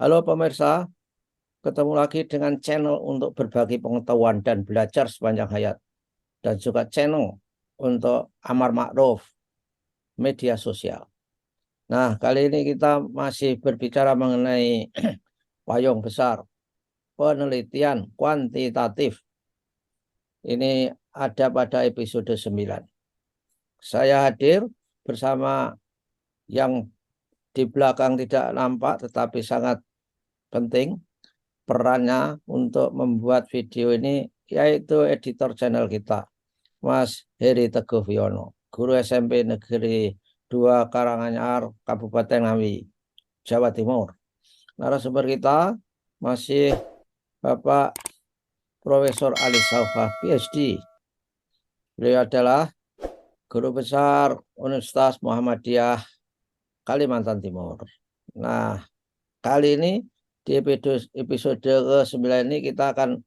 Halo pemirsa, ketemu lagi dengan channel untuk berbagi pengetahuan dan belajar sepanjang hayat. Dan juga channel untuk amar ma'ruf media sosial. Nah, kali ini kita masih berbicara mengenai payung besar penelitian kuantitatif. Ini ada pada episode 9. Saya hadir bersama yang di belakang tidak nampak tetapi sangat penting perannya untuk membuat video ini, yaitu editor channel kita, Mas Heri Teguh Wiono, guru SMP Negeri 2 Karanganyar, Kabupaten Ngawi, Jawa Timur. Narasumber kita masih Bapak Profesor Ali Saufa, PhD. Beliau adalah guru besar Universitas Muhammadiyah Kalimantan Timur. Nah, kali ini di episode ke-9 ini kita akan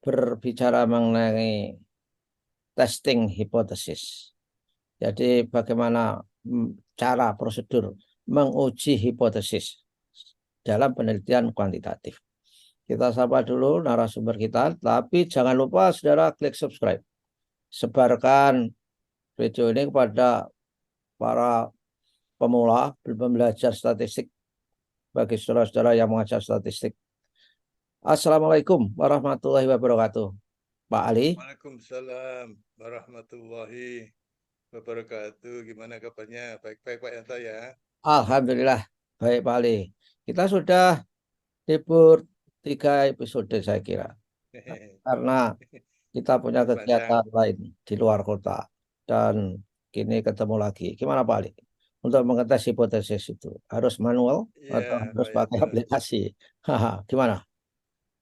berbicara mengenai testing hipotesis. Jadi bagaimana cara prosedur menguji hipotesis dalam penelitian kuantitatif. Kita sapa dulu narasumber kita, tapi jangan lupa saudara klik subscribe. Sebarkan video ini kepada para pemula belum belajar statistik, bagi saudara-saudara yang mengajar statistik. Assalamualaikum warahmatullahi wabarakatuh. Pak Ali. Waalaikumsalam warahmatullahi wabarakatuh. Gimana kabarnya? Baik-baik Pak Yanto ya? Alhamdulillah baik Pak Ali. Kita sudah libur 3 episode saya kira. Karena kita punya Libur kegiatan panjang. lain di luar kota. Dan kini ketemu lagi. Gimana Pak Ali? Untuk mengetes hipotesis itu harus manual atau Iya harus Pak pakai Yanto. aplikasi? Haha, gimana?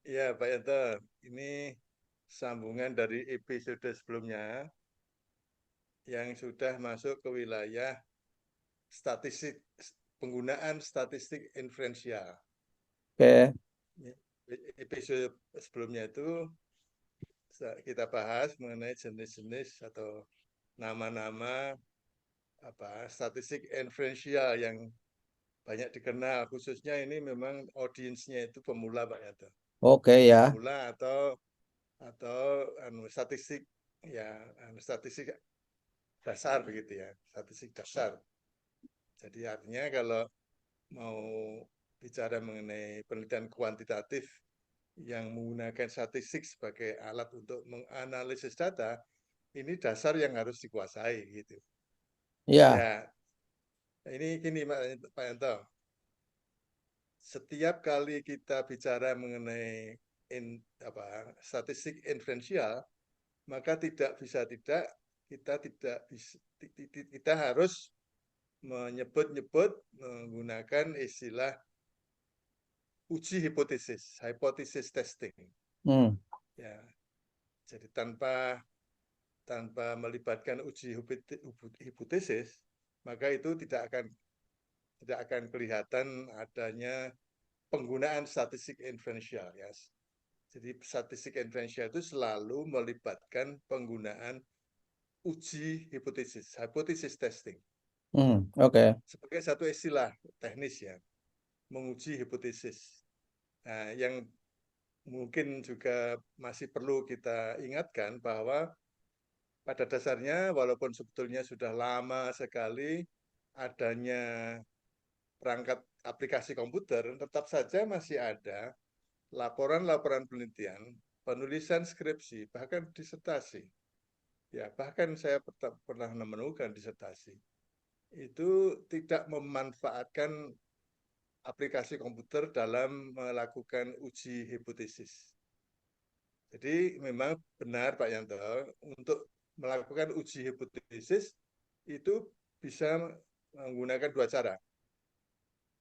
Iya Pak Yanto. Ini sambungan dari episode sebelumnya yang sudah masuk ke wilayah statistik, penggunaan statistik inferensial. Oke. Episode sebelumnya itu kita bahas mengenai jenis-jenis atau nama-nama statistik inferensial yang banyak dikenal, khususnya ini memang audiensnya itu pemula Pak Yanto. Oke ya. Pemula atau statistik ya statistik dasar begitu ya, statistik dasar. Jadi artinya kalau mau bicara mengenai penelitian kuantitatif yang menggunakan statistik sebagai alat untuk menganalisis data, ini dasar yang harus dikuasai gitu. Ya. Ya, ini gini Pak Yanto. Setiap kali kita bicara mengenai statistik inferensial, maka tidak kita harus menyebut-nyebut menggunakan istilah uji hipotesis, hypothesis testing. Ya, jadi tanpa melibatkan uji hipotesis, maka itu tidak akan kelihatan adanya penggunaan statistik inferensial ya. Jadi statistik inferensial itu selalu melibatkan penggunaan uji hipotesis, hypothesis testing. Oke. Sebagai satu istilah teknis ya, menguji hipotesis. Nah, yang mungkin juga masih perlu kita ingatkan bahwa pada dasarnya walaupun sebetulnya sudah lama sekali adanya perangkat aplikasi komputer, tetap saja masih ada laporan-laporan penelitian, penulisan skripsi, bahkan disertasi. Ya, bahkan saya pernah menemukan disertasi. Itu tidak memanfaatkan aplikasi komputer dalam melakukan uji hipotesis. Jadi memang benar Pak Yanto, untuk melakukan uji hipotesis itu bisa menggunakan dua cara.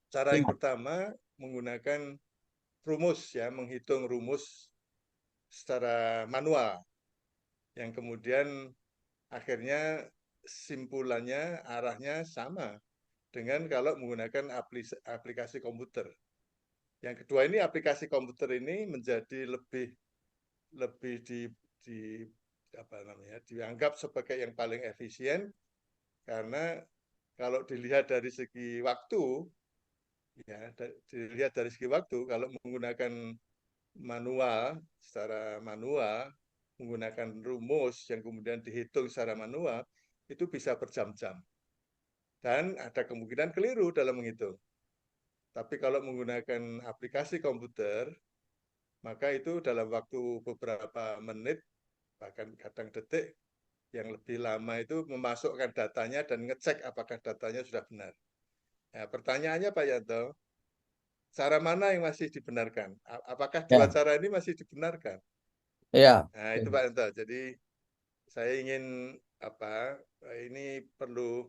Cara yang pertama menggunakan rumus ya, menghitung rumus secara manual yang kemudian akhirnya simpulannya arahnya sama dengan kalau menggunakan aplikasi komputer. Yang kedua ini aplikasi komputer ini menjadi lebih dianggap sebagai yang paling efisien karena kalau dilihat dari segi waktu ya dilihat dari segi waktu, kalau menggunakan manual, secara manual, menggunakan rumus yang kemudian dihitung secara manual, itu bisa berjam-jam. Dan ada kemungkinan keliru dalam menghitung. Tapi kalau menggunakan aplikasi komputer, maka itu dalam waktu beberapa menit, bahkan kadang detik, yang lebih lama itu memasukkan datanya dan ngecek apakah datanya sudah benar. Nah, pertanyaannya Pak Yanto, cara mana yang masih dibenarkan? Apakah dua Ya, cara ini masih dibenarkan? ya. Nah, itu Pak Yanto. Jadi saya ingin apa? Ini perlu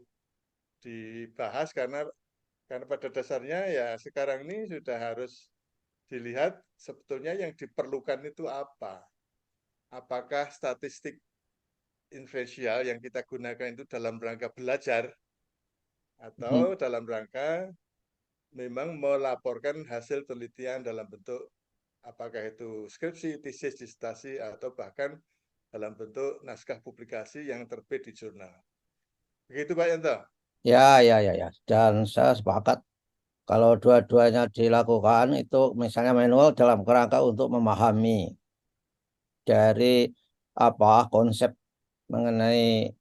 dibahas karena pada dasarnya ya sekarang ini sudah harus dilihat sebetulnya yang diperlukan itu apa. Apakah statistik inferensial yang kita gunakan itu dalam rangka belajar Hmm. atau dalam rangka memang melaporkan hasil penelitian dalam bentuk apakah itu skripsi, tesis, disertasi, atau bahkan dalam bentuk naskah publikasi yang terbit di jurnal. Begitu Pak Yanto? Ya, ya, ya, ya. Dan saya sepakat kalau dua-duanya dilakukan itu misalnya manual dalam kerangka untuk memahami dari apa konsep mengenai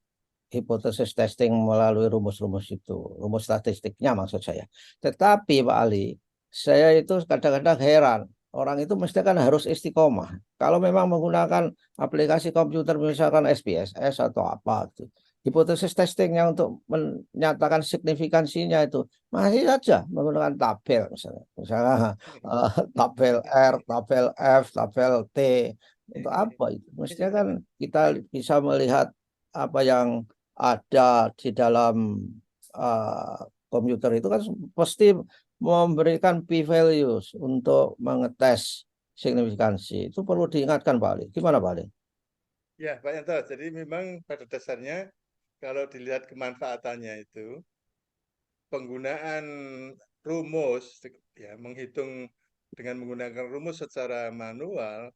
hipotesis testing melalui rumus-rumus itu, rumus statistiknya maksud saya. Tetapi Pak Ali, saya itu kadang-kadang heran, orang itu mesti kan harus istiqomah. Kalau memang menggunakan aplikasi komputer misalkan SPSS atau apa itu, hipotesis testingnya untuk menyatakan signifikansinya itu masih saja menggunakan tabel misalnya, tabel R, tabel F, tabel T. Untuk apa itu? Mestinya kan kita bisa melihat apa yang ada di dalam uh, komputer itu kan pasti memberikan p-values untuk mengetes signifikansi. Itu perlu diingatkan Pak Ali. Gimana Pak Ali? Ya, Pak Yanto. Jadi memang pada dasarnya kalau dilihat kemanfaatannya itu penggunaan rumus ya menghitung dengan menggunakan rumus secara manual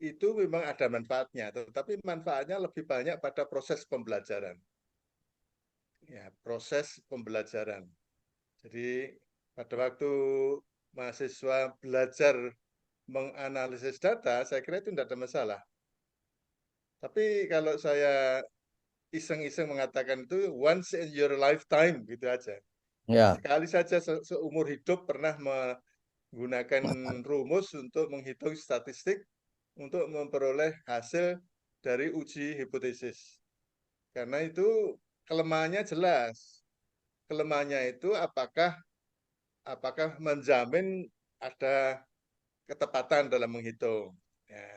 itu memang ada manfaatnya, tetapi manfaatnya lebih banyak pada proses pembelajaran. Ya, proses pembelajaran. Jadi pada waktu mahasiswa belajar menganalisis data, saya kira itu tidak ada masalah. Tapi kalau saya iseng-iseng mengatakan itu once in your lifetime gitu aja. Ya, Sekali saja seumur hidup pernah menggunakan rumus untuk menghitung statistik untuk memperoleh hasil dari uji hipotesis. Karena itu kelemahannya jelas. Kelemahannya itu apakah menjamin ada ketepatan dalam menghitung. Ya,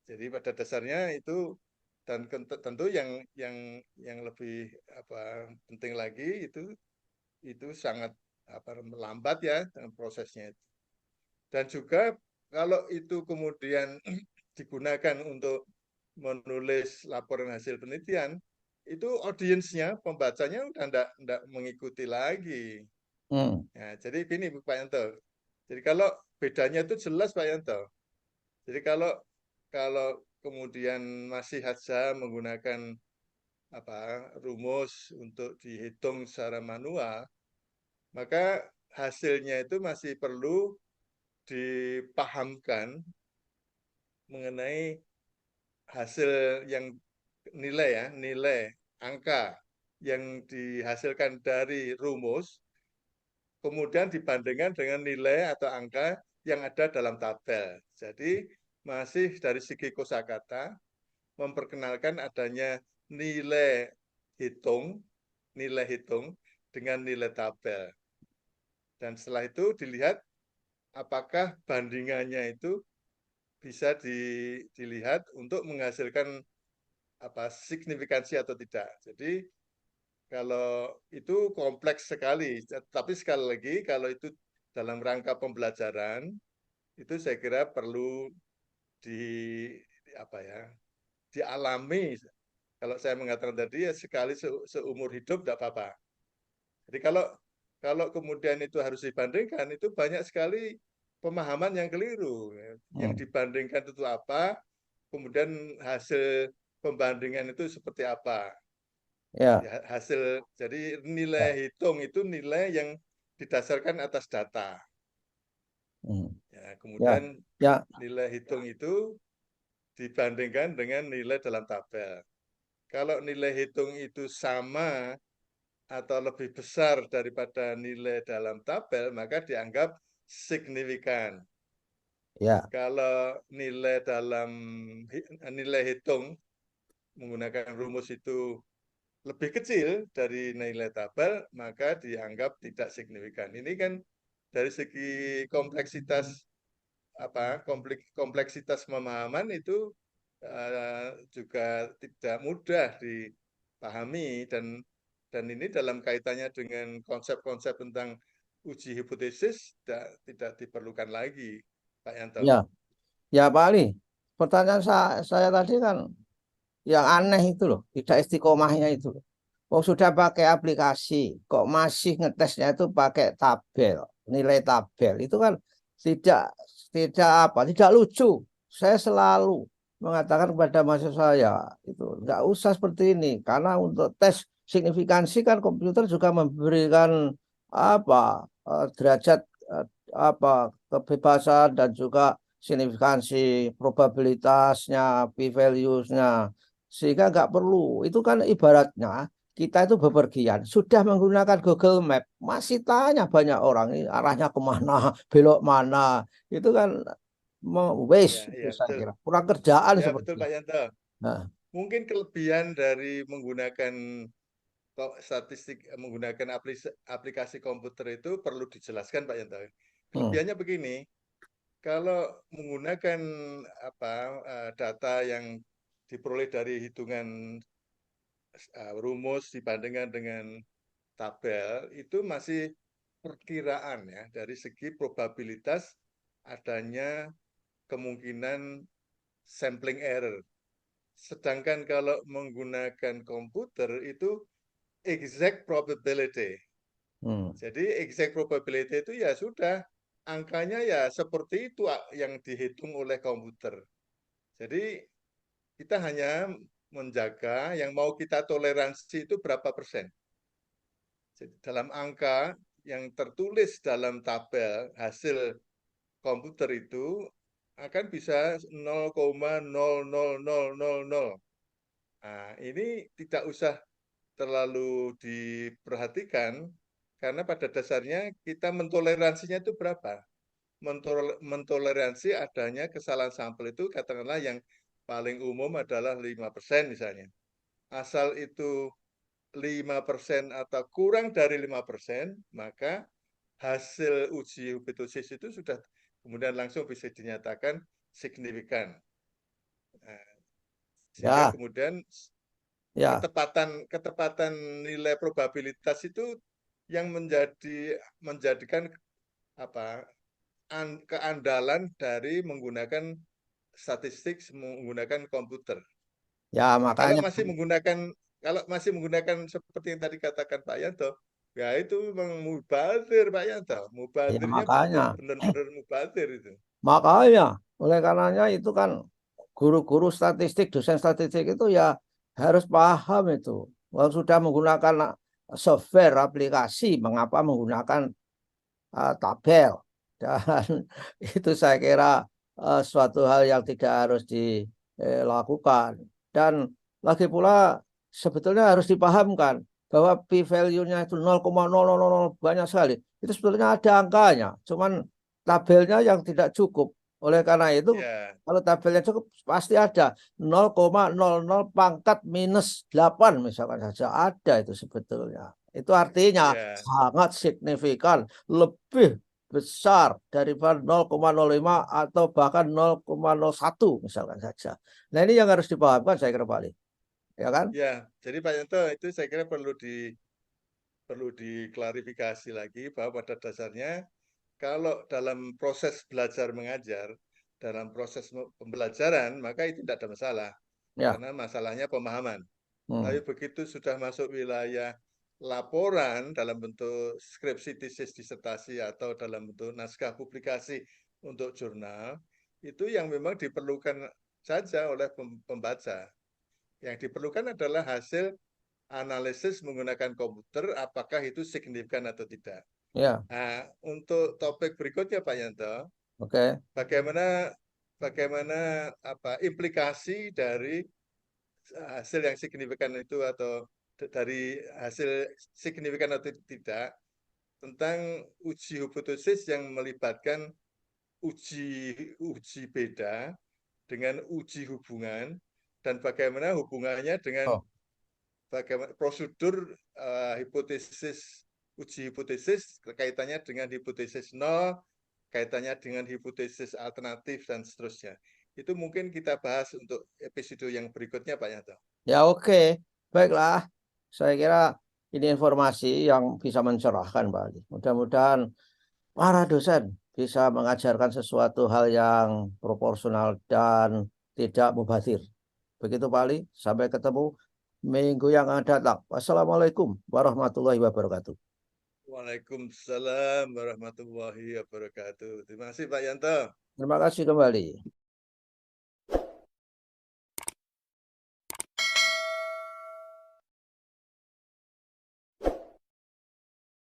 jadi pada dasarnya itu dan tentu yang lebih apa penting lagi itu sangat apa lambat ya dalam prosesnya itu. Dan juga kalau itu kemudian digunakan untuk menulis laporan hasil penelitian, itu audiensnya, pembacanya udah enggak mengikuti lagi. hmm, Ya, jadi gini Pak Yanto. Jadi kalau bedanya itu jelas Pak Yanto. Jadi kalau kalau kemudian masih saja menggunakan apa rumus untuk dihitung secara manual, maka hasilnya itu masih perlu dipahamkan mengenai hasil yang nilai ya, nilai angka yang dihasilkan dari rumus, kemudian dibandingkan dengan nilai atau angka yang ada dalam tabel. Jadi masih dari segi kosakata memperkenalkan adanya hitung, nilai hitung dengan nilai tabel. Dan setelah itu dilihat apakah bandingannya itu bisa dilihat untuk menghasilkan apa signifikansi atau tidak. Jadi kalau itu kompleks sekali, tapi sekali lagi kalau itu dalam rangka pembelajaran itu saya kira perlu di apa ya dialami. Kalau saya mengatakan tadi ya sekali seumur hidup tidak apa-apa. Jadi kalau kemudian itu harus dibandingkan itu banyak sekali pemahaman yang keliru. Yang hmm. dibandingkan itu apa, kemudian hasil pembandingan itu seperti apa. Ya, Ya, hasil jadi nilai ya, hitung itu nilai yang didasarkan atas data. Hmm. Ya, Ya, kemudian ya, nilai hitung itu dibandingkan dengan nilai dalam tabel. Kalau nilai hitung itu sama atau lebih besar daripada nilai dalam tabel, maka dianggap signifikan. ya, Kalau nilai hitung menggunakan rumus itu lebih kecil dari nilai tabel, maka dianggap tidak signifikan. Ini kan dari segi kompleksitas kompleksitas pemahaman itu juga tidak mudah dipahami, dan ini dalam kaitannya dengan konsep-konsep tentang uji hipotesis tidak diperlukan lagi, Pak Yanto. ya, ya Pak Ali. Pertanyaan saya tadi kan yang aneh itu loh, tidak istiqomahnya itu loh. Oh sudah pakai aplikasi, kok masih ngetesnya itu pakai tabel, nilai tabel itu kan tidak tidak apa, tidak lucu. Saya selalu mengatakan kepada mahasiswa saya itu nggak usah seperti ini, karena untuk tes signifikansi kan komputer juga memberikan apa derajat apa kebebasan dan juga signifikansi, probabilitasnya, p-values-nya, sehingga nggak perlu. Itu kan ibaratnya kita itu bepergian, sudah menggunakan Google Map, masih tanya banyak orang ini arahnya kemana, belok mana, itu kan waste Ya, itu ya saya betul. kira, kurang kerjaan Ya seperti betul itu. Pak Yanto. Nah, Mungkin kelebihan dari menggunakan statistik menggunakan aplikasi komputer itu perlu dijelaskan Pak Yanto. hmm, Kelebihannya begini, kalau menggunakan data yang diperoleh dari hitungan rumus dibandingkan dengan tabel, itu masih perkiraan ya dari segi probabilitas adanya kemungkinan sampling error. Sedangkan kalau menggunakan komputer itu exact probability. hmm. Jadi exact probability itu ya sudah, angkanya ya seperti itu yang dihitung oleh komputer. Jadi kita hanya menjaga yang mau kita toleransi itu berapa persen. Jadi dalam angka yang tertulis dalam tabel hasil komputer itu akan bisa 0,00000. Nah, ini tidak usah terlalu diperhatikan karena pada dasarnya kita mentoleransinya itu berapa? Mentoleransi adanya kesalahan sampel itu katakanlah yang paling umum adalah 5% misalnya. Asal itu 5% atau kurang dari 5%, maka hasil uji hipotesis itu sudah kemudian langsung bisa dinyatakan signifikan. Nah, sehingga Ya, kemudian ya, ketepatan nilai probabilitas itu yang menjadikan apa keandalan dari menggunakan statistik menggunakan komputer. ya Nah, makanya, kalau masih menggunakan seperti yang tadi katakan Pak Yanto, ya itu memang mubazir Pak Yanto. ya Mubazirnya makanya, benar-benar mubazir itu. makanya, oleh karenanya itu kan guru-guru statistik, dosen statistik itu ya harus paham itu. Kalau sudah menggunakan software aplikasi, mengapa menggunakan tabel? Dan itu saya kira suatu hal yang tidak harus dilakukan. Dan lagi pula sebetulnya harus dipahamkan bahwa p-value-nya itu 0,0000 banyak sekali. Itu sebetulnya ada angkanya, cuman tabelnya yang tidak cukup. Oleh karena itu, Ya, kalau tabelnya cukup pasti ada 0,00 pangkat minus 8 misalkan saja ada itu sebetulnya. Itu artinya ya, sangat signifikan, lebih besar daripada 0,05 atau bahkan 0,01 misalkan saja. Nah ini yang harus dipahamkan saya kira Pak Ali. Ya kan? ya. Jadi Pak Yanto itu saya kira perlu diklarifikasi lagi bahwa pada dasarnya kalau dalam proses belajar mengajar, dalam proses pembelajaran, maka itu tidak ada masalah. Ya. Karena masalahnya pemahaman. Hmm. Tapi begitu sudah masuk wilayah laporan dalam bentuk skripsi, tesis, disertasi, atau dalam bentuk naskah publikasi untuk jurnal, itu yang memang diperlukan saja oleh pembaca. Yang diperlukan adalah hasil analisis menggunakan komputer, apakah itu signifikan atau tidak. Ya, Nah, untuk topik berikutnya Pak Yanto, oke. bagaimana bagaimana implikasi dari hasil yang signifikan itu atau dari hasil signifikan atau tidak tentang uji hipotesis yang melibatkan uji uji beda dengan uji hubungan dan bagaimana hubungannya dengan Oh, bagaimana prosedur hipotesis uji hipotesis kaitannya dengan hipotesis nol, kaitannya dengan hipotesis alternatif dan seterusnya. Itu mungkin kita bahas untuk episode yang berikutnya Pak Yanto. ya oke. Baiklah. Saya kira ini informasi yang bisa mencerahkan, Pak Ali. Mudah-mudahan para dosen bisa mengajarkan sesuatu hal yang proporsional dan tidak mubazir. Begitu, Pak Ali. Sampai ketemu minggu yang akan datang. Wassalamualaikum warahmatullahi wabarakatuh. Waalaikumsalam warahmatullahi wabarakatuh. Terima kasih Pak Yanto. Terima kasih kembali.